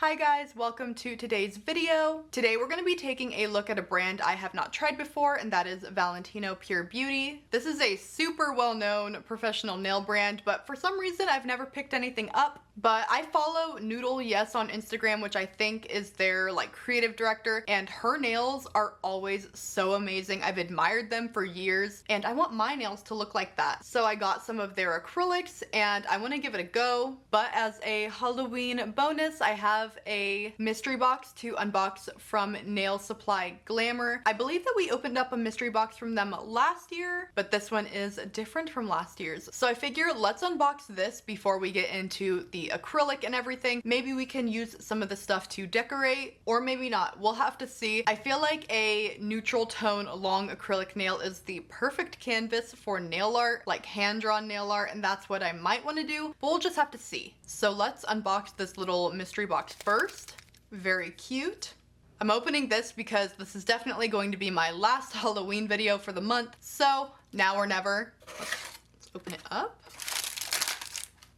Hi guys, welcome to today's video. Today we're going to be taking a look at a brand I have not tried before, and that is Valentino Pure Beauty. This is a super well-known professional nail brand, but for some reason I've never picked anything up. But I follow Noodle Yes on Instagram, which I think is their creative director, and her nails are always so amazing. I've admired them for years and I want my nails to look like that. So I got some of their acrylics and I want to give it a go. But as a Halloween bonus, I have a mystery box to unbox from Nail Supply Glamour. I believe that we opened up a mystery box from them last year, but this one is different from last year's. So I figure let's unbox this before we get into the acrylic and everything. Maybe we can use some of the stuff to decorate, or maybe not. We'll have to see. I feel like a neutral tone long acrylic nail is the perfect canvas for nail art, like hand-drawn nail art, and that's what I might want to do, but we'll just have to see. So let's unbox this little mystery box first. Very cute. I'm opening this because this is definitely going to be my last Halloween video for the month, so now or never. Let's open it up.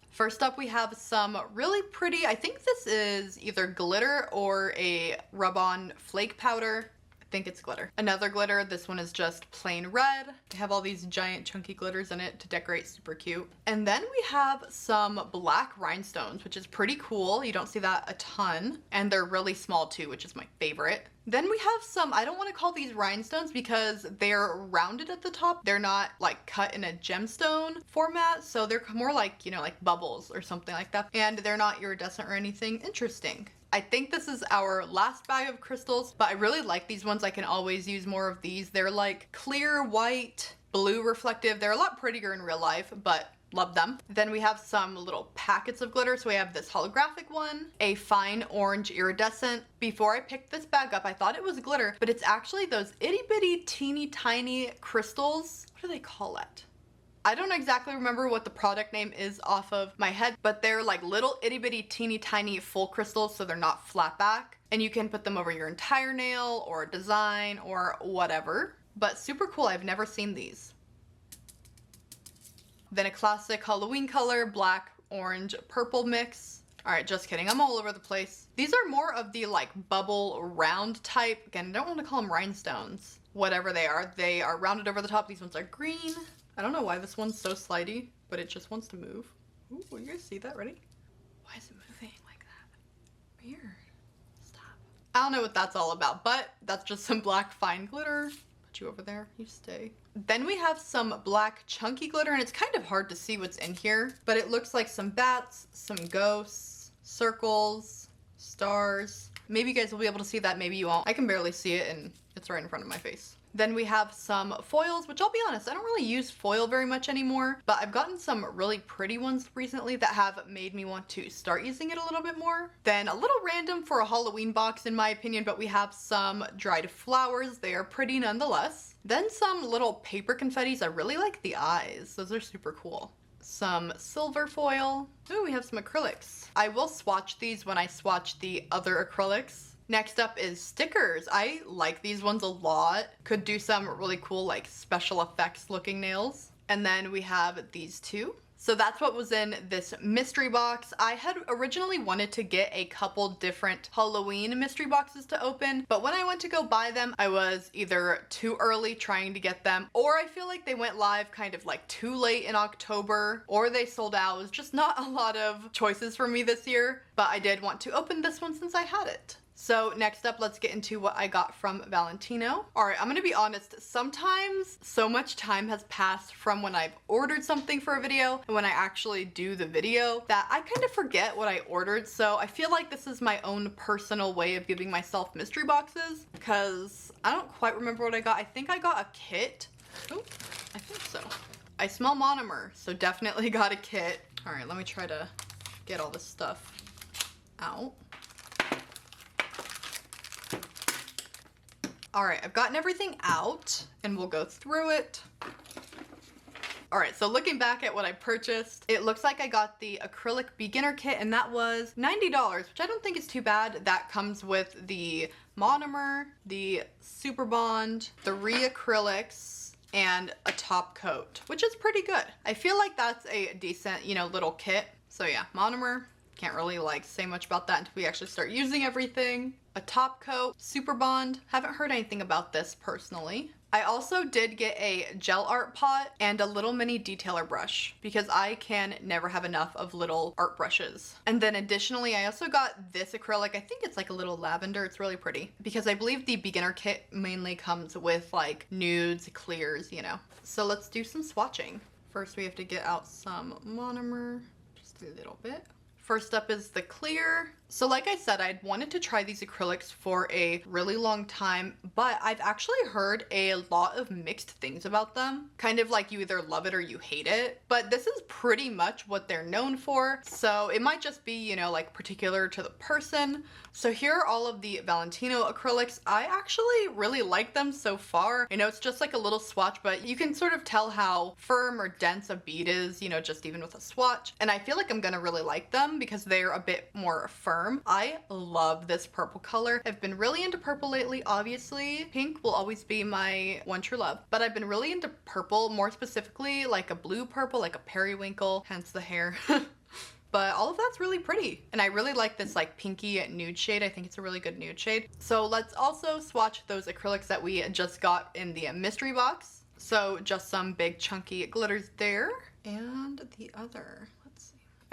First up, we have some really pretty, I think this is either glitter or a rub-on flake powder. I think it's glitter. Another glitter, this one is just plain red. They have all these giant chunky glitters in it to decorate, super cute. And then we have some black rhinestones, which is pretty cool. You don't see that a ton. And they're really small too, which is my favorite. Then we have some, I don't want to call these rhinestones because they're rounded at the top. They're not cut in a gemstone format, so they're more like bubbles or something like that. And they're not iridescent or anything. Interesting. I think this is our last bag of crystals, but I really like these ones. I can always use more of these. They're clear, white, blue reflective. They're a lot prettier in real life, but love them. Then we have some little packets of glitter. So we have this holographic one, a fine orange iridescent. Before I picked this bag up, I thought it was glitter, but it's actually those itty bitty teeny tiny crystals. What do they call it? I don't exactly remember what the product name is off of my head, but they're little itty bitty teeny tiny full crystals, so they're not flat back. And you can put them over your entire nail or design or whatever. But super cool, I've never seen these. Then a classic Halloween color, black, orange, purple mix. All right, just kidding, I'm all over the place. These are more of the bubble round type. Again, I don't want to call them rhinestones. Whatever they are rounded over the top. These ones are green. I don't know why this one's so slidey, but it just wants to move. Ooh, you guys see that? Ready? Why is it moving like that? Weird. Stop. I don't know what that's all about, but that's just some black fine glitter. Put you over there. You stay. Then we have some black chunky glitter, and it's kind of hard to see what's in here, but it looks like some bats, some ghosts, circles, stars. Maybe you guys will be able to see that, maybe you won't. I can barely see it, and it's right in front of my face. Then we have some foils, which I'll be honest, I don't really use foil very much anymore, but I've gotten some really pretty ones recently that have made me want to start using it a little bit more. Then a little random for a Halloween box in my opinion, but we have some dried flowers. They are pretty nonetheless. Then some little paper confettis. I really like the eyes. Those are super cool. Some silver foil. Ooh, we have some acrylics. I will swatch these when I swatch the other acrylics. Next up is stickers. I like these ones a lot. Could do some really cool special effects looking nails. And then we have these two. So that's what was in this mystery box. I had originally wanted to get a couple different Halloween mystery boxes to open, but when I went to go buy them, I was either too early trying to get them, or I feel like they went live kind of too late in October, or they sold out. It was just not a lot of choices for me this year, but I did want to open this one since I had it. So next up, let's get into what I got from Valentino. All right, I'm gonna be honest, sometimes so much time has passed from when I've ordered something for a video and when I actually do the video that I kind of forget what I ordered. So I feel like this is my own personal way of giving myself mystery boxes because I don't quite remember what I got. I think I got a kit. Oh, I think so. I smell monomer, so definitely got a kit. All right, let me try to get all this stuff out. All right, I've gotten everything out and we'll go through it. All right, so looking back at what I purchased, it looks like I got the acrylic beginner kit and that was $90, which I don't think is too bad. That comes with the monomer, the super bond, the acrylics, and a top coat, which is pretty good. I feel like that's a decent, little kit. So yeah, monomer, can't really like say much about that until we actually start using everything. A top coat, Super Bond. Haven't heard anything about this personally. I also did get a gel art pot and a little mini detailer brush because I can never have enough of little art brushes. And then additionally, I also got this acrylic. I think it's like a little lavender. It's really pretty because I believe the beginner kit mainly comes with like nudes, clears, you know. So let's do some swatching. First, we have to get out some monomer, just a little bit. First up is the clear. So like I said, I'd wanted to try these acrylics for a really long time, but I've actually heard a lot of mixed things about them. Kind of like you either love it or you hate it, but this is pretty much what they're known for. So it might just be, you know, like particular to the person. So here are all of the Valentino acrylics. I actually really like them so far. I know it's just like a little swatch, but you can sort of tell how firm or dense a bead is, you know, just even with a swatch. And I feel like I'm gonna really like them because they're a bit more firm. I love this purple color. I've been really into purple lately, obviously. Pink will always be my one true love, but I've been really into purple, more specifically like a blue purple, like a periwinkle, hence the hair. But all of that's really pretty. And I really like this like pinky nude shade. I think it's a really good nude shade. So let's also swatch those acrylics that we just got in the mystery box. So just some big chunky glitters there. And the other,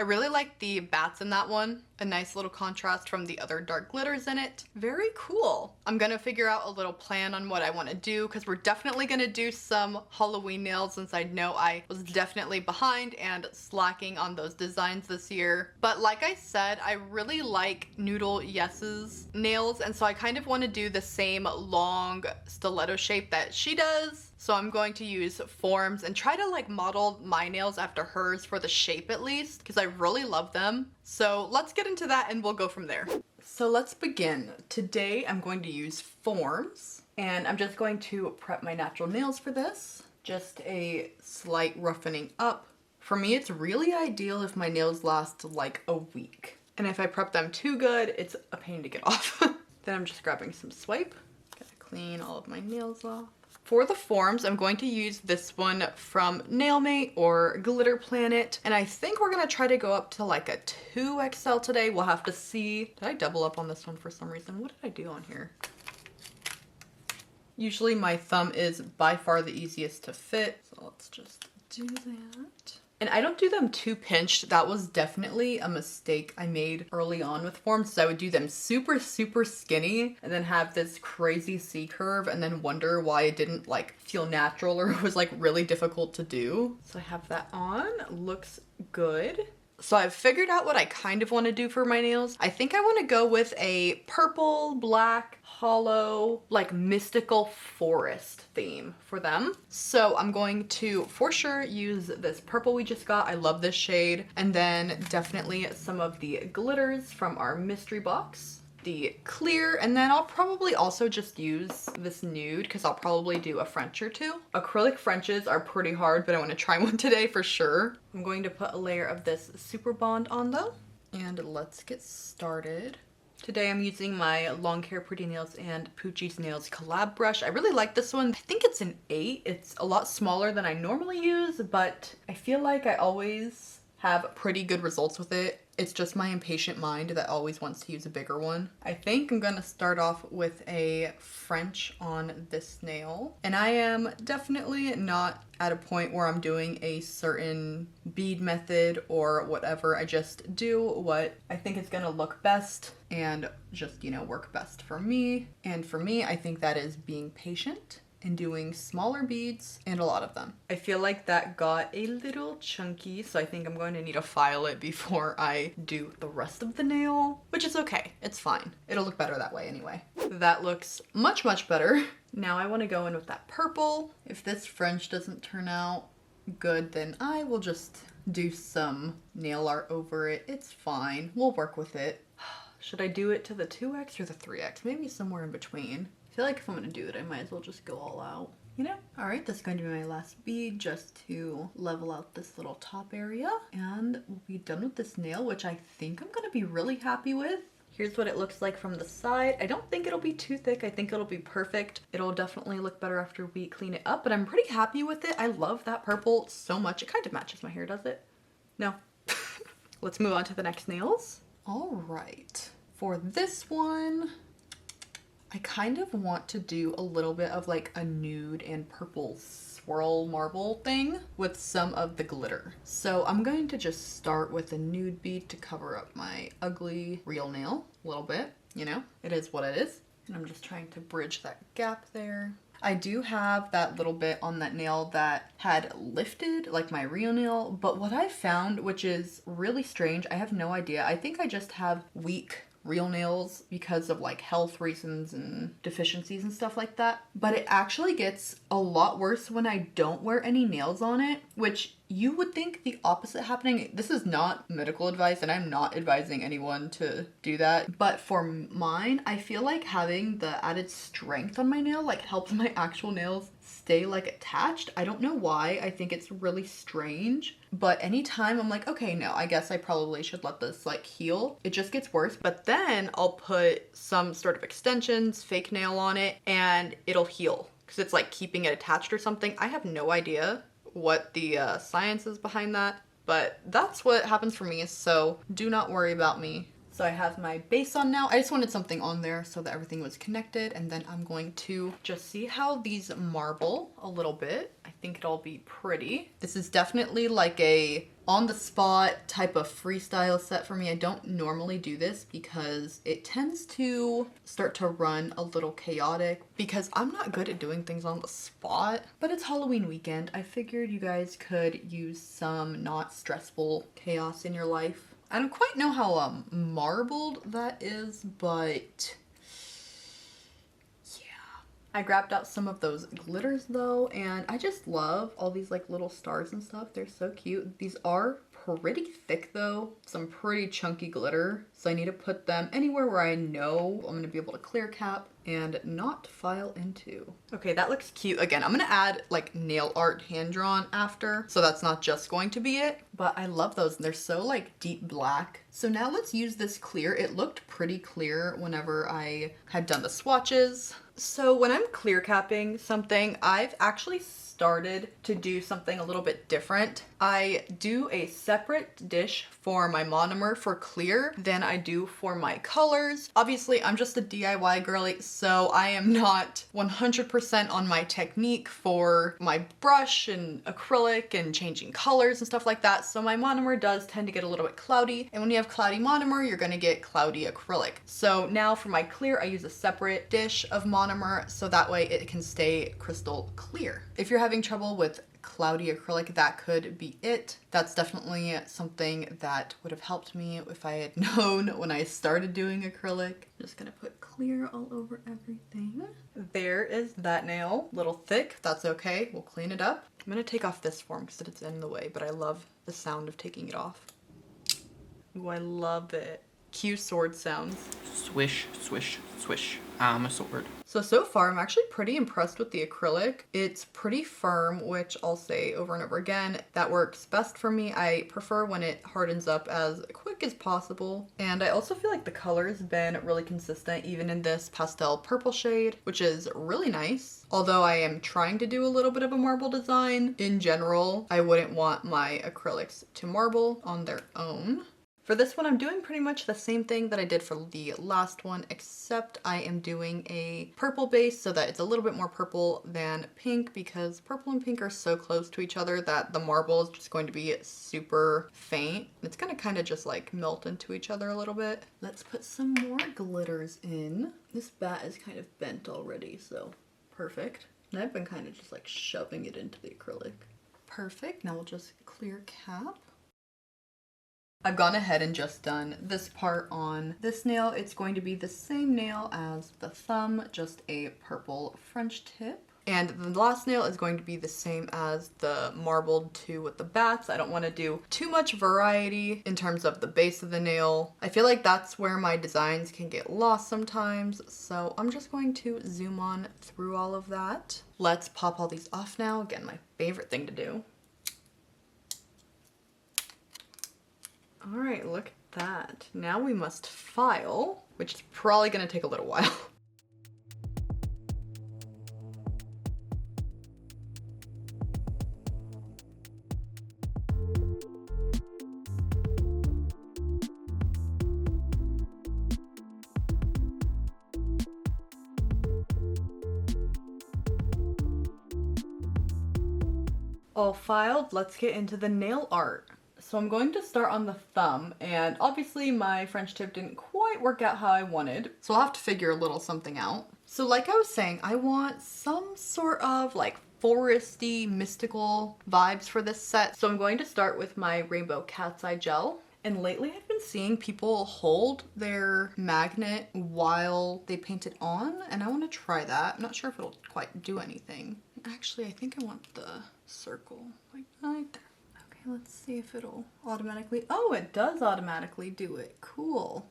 I really like the bats in that one. A nice little contrast from the other dark glitters in it. Very cool. I'm gonna figure out a little plan on what I wanna do because we're definitely gonna do some Halloween nails since I know I was definitely behind and slacking on those designs this year. But like I said, I really like Noodle Yes's nails, and so I kind of wanna do the same long stiletto shape that she does. So I'm going to use forms and try to like model my nails after hers for the shape at least, because I really love them. So let's get into that and we'll go from there. So let's begin. Today I'm going to use forms and I'm just going to prep my natural nails for this. Just a slight roughening up. For me, it's really ideal if my nails last like a week. And if I prep them too good, it's a pain to get off. Then I'm just grabbing some swipe. Gotta clean all of my nails off. For the forms, I'm going to use this one from Nailmate or Glitter Planet. And I think we're gonna try to go up to like a 2XL today. We'll have to see. Did I double up on this one for some reason? What did I do on here? Usually my thumb is by far the easiest to fit. So let's just do that. And I don't do them too pinched. That was definitely a mistake I made early on with forms. So I would do them super, super skinny and then have this crazy C curve and then wonder why it didn't like feel natural or it was like really difficult to do. So I have that on, looks good. So I've figured out what I kind of want to do for my nails. I think I want to go with a purple, black, hollow, like mystical forest theme for them. So I'm going to for sure use this purple we just got. I love this shade. And then definitely some of the glitters from our mystery box. The clear, and then I'll probably also just use this nude because I'll probably do a French or two. Acrylic Frenches are pretty hard, but I want to try one today for sure. I'm going to put a layer of this Super Bond on though, and let's get started. Today I'm using my Long Hair Pretty Nails and Poochie's Nails collab brush. I really like this one. I think it's an 8. It's a lot smaller than I normally use, but I feel like I always have pretty good results with it. It's just my impatient mind that always wants to use a bigger one. I think I'm gonna start off with a French on this nail. And I am definitely not at a point where I'm doing a certain bead method or whatever. I just do what I think is gonna look best and just, you know, work best for me. And for me, I think that is being patient and doing smaller beads and a lot of them. I feel like that got a little chunky, so I think I'm going to need to file it before I do the rest of the nail, which is okay. It's fine. It'll look better that way anyway. That looks much, much better. Now I want to go in with that purple. If this French doesn't turn out good, then I will just do some nail art over it. It's fine. We'll work with it. Should I do it to the 2X or the 3X? Maybe somewhere in between. I feel like if I'm gonna do it, I might as well just go all out, you know? All right, that's going to be my last bead just to level out this little top area. And we'll be done with this nail, which I think I'm gonna be really happy with. Here's what it looks like from the side. I don't think it'll be too thick. I think it'll be perfect. It'll definitely look better after we clean it up, but I'm pretty happy with it. I love that purple so much. It kind of matches my hair, does it? No. let's move on to the next nails. All right, for this one, I kind of want to do a little bit of like a nude and purple swirl marble thing with some of the glitter. So I'm going to just start with a nude bead to cover up my ugly real nail a little bit. You know, it is what it is. And I'm just trying to bridge that gap there. I do have that little bit on that nail that had lifted, like my real nail, but what I found, which is really strange, I have no idea. I think I just have weak real nails because of like health reasons and deficiencies and stuff like that. But it actually gets a lot worse when I don't wear any nails on it, which you would think the opposite happening. This is not medical advice and I'm not advising anyone to do that. But for mine, I feel like having the added strength on my nail like helps my actual nails stay like attached. I don't know why. I think it's really strange. But anytime I'm like, okay, no, I guess I probably should let this like heal, it just gets worse. But then I'll put some sort of extensions, fake nail on it, and it'll heal because it's like keeping it attached or something. I have no idea what the science is behind that, but that's what happens for me, so do not worry about me. So I have my base on now. I just wanted something on there so that everything was connected, and then I'm going to just see how these marble a little bit. I think it'll be pretty. This is definitely like a on-the-spot type of freestyle set for me. I don't normally do this because it tends to start to run a little chaotic because I'm not good at doing things on the spot. But it's Halloween weekend. I figured you guys could use some not stressful chaos in your life. I don't quite know how marbled that is, but yeah. I grabbed out some of those glitters though, and I just love all these like little stars and stuff. They're so cute. These are pretty thick though, some pretty chunky glitter, so I need to put them anywhere where I know I'm gonna be able to clear cap and not file into. Okay, that looks cute. Again, I'm gonna add like nail art hand drawn after, so that's not just going to be it, but I love those. They're so like deep black. So now let's use this clear. It looked pretty clear whenever I had done the swatches. So when I'm clear capping something, I've actually started to do something a little bit different. I do a separate dish for my monomer for clear than I do for my colors. Obviously, I'm just a DIY girly, so I am not 100% on my technique for my brush and acrylic and changing colors and stuff like that. So my monomer does tend to get a little bit cloudy. And when you have cloudy monomer, you're gonna get cloudy acrylic. So now for my clear, I use a separate dish of monomer so that way it can stay crystal clear. If you're having trouble with cloudy acrylic, that could be it. That's definitely something that would have helped me if I had known when I started doing acrylic. I'm just gonna put clear all over everything. There is that nail. A little thick, that's okay. We'll clean it up. I'm gonna take off this form because it's in the way, but I love the sound of taking it off. Ooh, I love it. Cue sword sounds. Swish, swish, swish. I'm a sword. So far I'm actually pretty impressed with the acrylic. It's pretty firm, which I'll say over and over again, that works best for me. I prefer when it hardens up as quick as possible. And I also feel like the color has been really consistent, even in this pastel purple shade, which is really nice. Although I am trying to do a little bit of a marble design, in general, I wouldn't want my acrylics to marble on their own. For this one, I'm doing pretty much the same thing that I did for the last one, except I am doing a purple base so that it's a little bit more purple than pink, because purple and pink are so close to each other that the marble is just going to be super faint. It's gonna kind of just like melt into each other a little bit. Let's put some more glitters in. This bat is kind of bent already, so perfect. And I've been kind of just like shoving it into the acrylic. Perfect, now we'll just clear cap. I've gone ahead and just done this part on this nail. It's going to be the same nail as the thumb, just a purple French tip. And the last nail is going to be the same as the marbled two with the bats. I don't want to do too much variety in terms of the base of the nail. I feel like that's where my designs can get lost sometimes. So I'm just going to zoom on through all of that. Let's pop all these off now. Again, my favorite thing to do. All right, look at that. Now we must file, which is probably gonna take a little while. All filed, let's get into the nail art. So I'm going to start on the thumb, and obviously my French tip didn't quite work out how I wanted, so I'll have to figure a little something out. So like I was saying, I want some sort of like foresty, mystical vibes for this set. So I'm going to start with my Rainbow Cat's Eye Gel. And lately I've been seeing people hold their magnet while they paint it on, and I want to try that. I'm not sure if it'll quite do anything. Actually, I think I want the circle, like right there. Okay, let's see if it'll automatically, oh, it does automatically do it. Cool.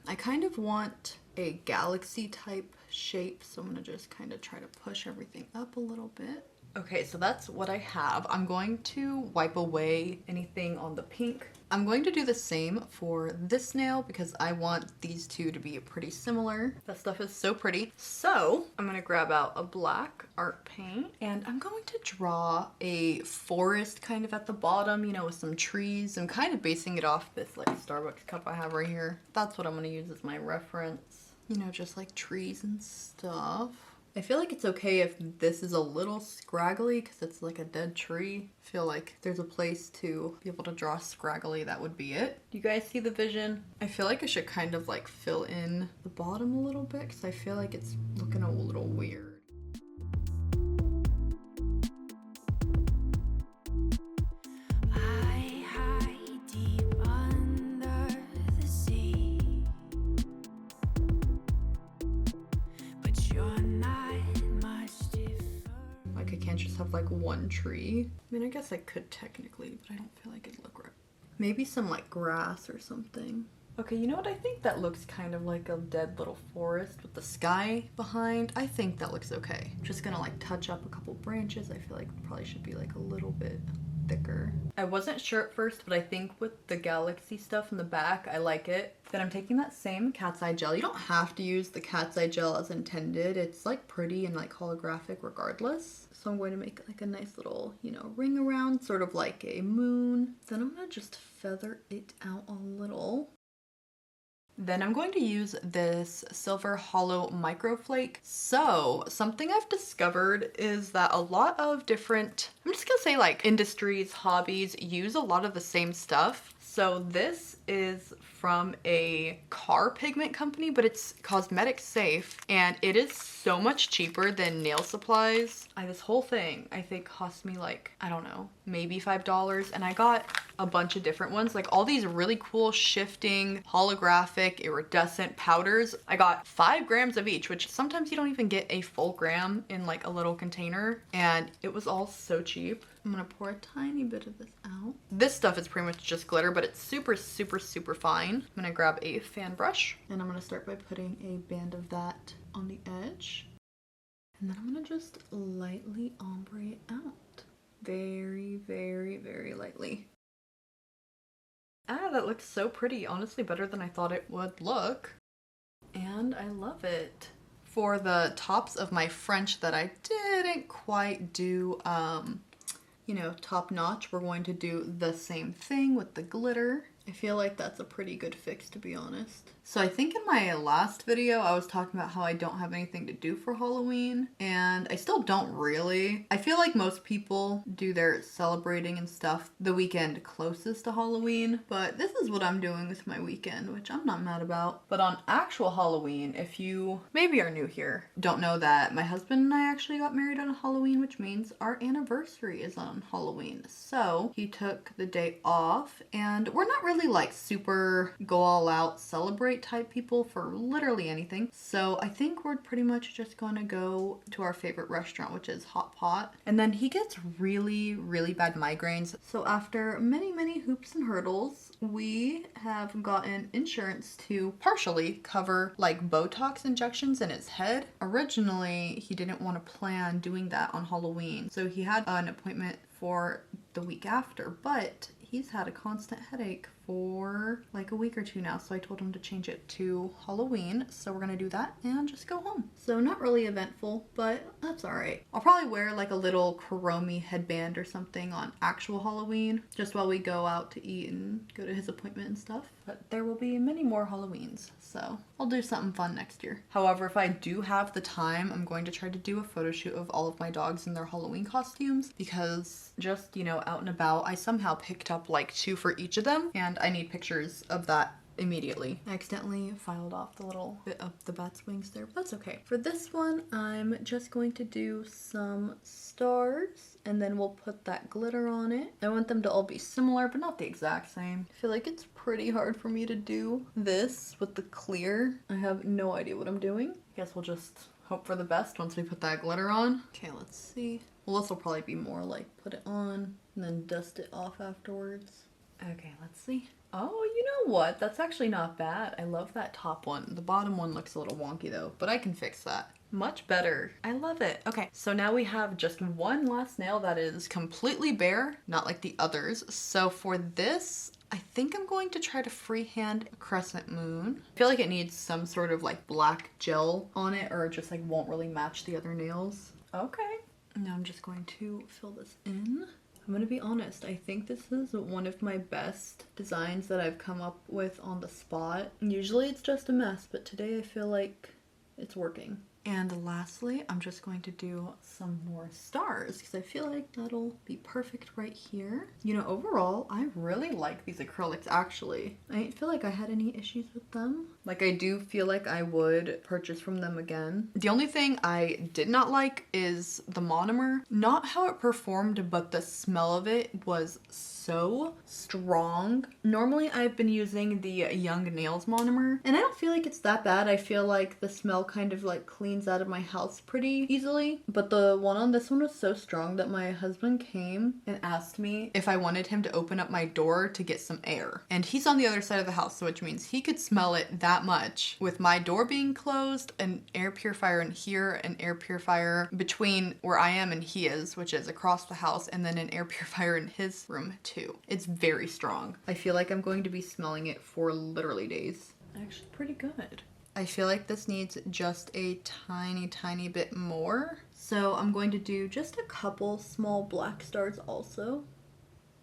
I kind of want a galaxy type shape, so I'm gonna just kind of try to push everything up a little bit. Okay, so that's what I have. I'm going to wipe away anything on the pink. I'm going to do the same for this nail because I want these two to be pretty similar. That stuff is so pretty. So I'm gonna grab out a black art paint and I'm going to draw a forest kind of at the bottom, you know, with some trees. I'm kind of basing it off this like Starbucks cup I have right here. That's what I'm gonna use as my reference. You know, just like trees and stuff. I feel like it's okay if this is a little scraggly because it's like a dead tree. I feel like if there's a place to be able to draw scraggly, that would be it. Do you guys see the vision? I feel like I should kind of like fill in the bottom a little bit because I feel like it's looking a little weird. Have like one tree. I mean, I guess I could technically, but I don't feel like it'd look right. Maybe some like grass or something. Okay, you know what? I think that looks kind of like a dead little forest with the sky behind. I think that looks okay. I'm just gonna like touch up a couple branches. I feel like it probably should be like a little bit thicker. I wasn't sure at first, but I think with the galaxy stuff in the back, I like it. Then I'm taking that same cat's eye gel. You don't have to use the cat's eye gel as intended. It's like pretty and like holographic regardless. So I'm going to make like a nice little, you know, ring around, sort of like a moon. Then I'm gonna just feather it out a little. Then I'm going to use this silver hollow microflake. So something I've discovered is that a lot of different, I'm just gonna say like industries, hobbies use a lot of the same stuff. So this is from a car pigment company, but it's cosmetic safe and it is so much cheaper than nail supplies. This whole thing I think cost me like, I don't know, maybe $5, and I got a bunch of different ones, like all these really cool shifting holographic iridescent powders. I got 5 grams of each, which sometimes you don't even get a full gram in like a little container, and it was all so cheap. I'm gonna pour a tiny bit of this out. This stuff is pretty much just glitter, but it's super, super, super fine. I'm gonna grab a fan brush and I'm gonna start by putting a band of that on the edge. And then I'm gonna just lightly ombre it out. Very, very, very lightly. Ah, that looks so pretty. Honestly, better than I thought it would look. And I love it. For the tops of my French that I didn't quite do, you know, top notch, we're going to do the same thing with the glitter. I feel like that's a pretty good fix, to be honest. So I think in my last video, I was talking about how I don't have anything to do for Halloween, and I still don't really. I feel like most people do their celebrating and stuff the weekend closest to Halloween, but this is what I'm doing with my weekend, which I'm not mad about. But on actual Halloween, if you maybe are new here, don't know that my husband and I actually got married on Halloween, which means our anniversary is on Halloween. So he took the day off, and we're not really like super go all out celebrate type people for literally anything. So I think we're pretty much just gonna go to our favorite restaurant, which is Hot Pot. And then he gets really, really bad migraines. So after many, many hoops and hurdles, we have gotten insurance to partially cover like Botox injections in his head. Originally, he didn't want to plan doing that on Halloween. So he had an appointment for the week after, but he's had a constant headache for like a week or two now, so I told him to change it to Halloween. So we're gonna do that and just go home. So not really eventful, but that's all right. I'll probably wear like a little Kuromi headband or something on actual Halloween, just while we go out to eat and go to his appointment and stuff. but there will be many more Halloweens, so I'll do something fun next year. However, if I do have the time, I'm going to try to do a photo shoot of all of my dogs in their Halloween costumes because just, you know, out and about, I somehow picked up like 2 for each of them, and I need pictures of that immediately. I accidentally filed off the little bit of the bat's wings there, but that's okay. For this one, I'm just going to do some stars and then we'll put that glitter on it. I want them to all be similar, but not the exact same. I feel like it's pretty hard for me to do this with the clear. I have no idea what I'm doing. I guess we'll just hope for the best once we put that glitter on. Okay, let's see. Well, this will probably be more like put it on and then dust it off afterwards. Okay, let's see. Oh, you know what? That's actually not bad. I love that top one. The bottom one looks a little wonky though, but I can fix that. Much better. I love it. Okay, so now we have just one last nail that is completely bare, not like the others. So for this, I think I'm going to try to freehand a crescent moon. I feel like it needs some sort of like black gel on it or it just like won't really match the other nails. Okay. Now I'm just going to fill this in. I'm gonna be honest, I think this is one of my best designs that I've come up with on the spot. Usually it's just a mess, but today I feel like it's working. And lastly, I'm just going to do some more stars because I feel like that'll be perfect right here. You know, overall, I really like these acrylics actually. I didn't feel like I had any issues with them. Like I do feel like I would purchase from them again. The only thing I did not like is the monomer. Not how it performed, but the smell of it was so strong. Normally I've been using the Young Nails monomer and I don't feel like it's that bad. I feel like the smell kind of like cleans out of my house pretty easily, but the one on this one was so strong that my husband came and asked me if I wanted him to open up my door to get some air, and he's on the other side of the house, so which means he could smell it that much with my door being closed, an air purifier in here, an air purifier between where I am and he is, which is across the house, and then an air purifier in his room too. It's very strong. I feel like I'm going to be smelling it for literally days. Actually pretty good. I feel like this needs just a tiny bit more. So I'm going to do just a couple small black stars also.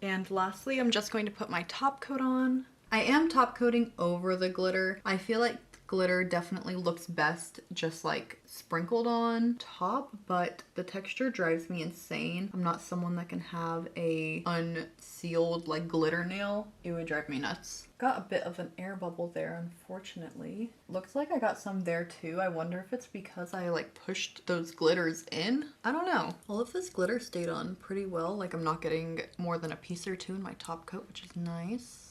And lastly, I'm just going to put my top coat on. I am top coating over the glitter. I feel like glitter definitely looks best just like sprinkled on top, but the texture drives me insane. I'm not someone that can have a unsealed like glitter nail. It would drive me nuts. Got a bit of an air bubble there, unfortunately. Looks like I got some there too. I wonder if it's because I like pushed those glitters in. I don't know. All of this glitter stayed on pretty well. Like I'm not getting more than a piece or two in my top coat, which is nice.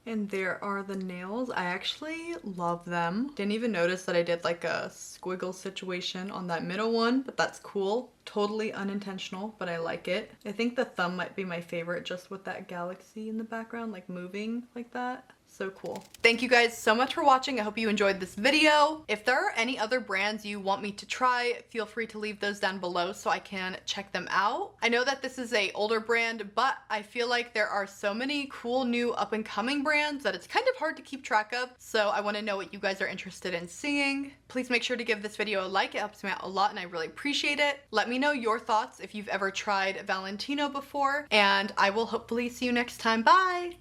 And there are the nails. I actually love them. Didn't even notice that I did like a squiggle situation on that middle one, but that's cool. Totally unintentional, but I like it. I think the thumb might be my favorite just with that galaxy in the background, like moving like that. So cool. Thank you guys so much for watching. I hope you enjoyed this video. If there are any other brands you want me to try, feel free to leave those down below so I can check them out. I know that this is a older brand, but I feel like there are so many cool new up and coming brands that it's kind of hard to keep track of. So I want to know what you guys are interested in seeing. Please make sure to give this video a like. It helps me out a lot and I really appreciate it. Let me know your thoughts if you've ever tried Valentino before, and I will hopefully see you next time. Bye!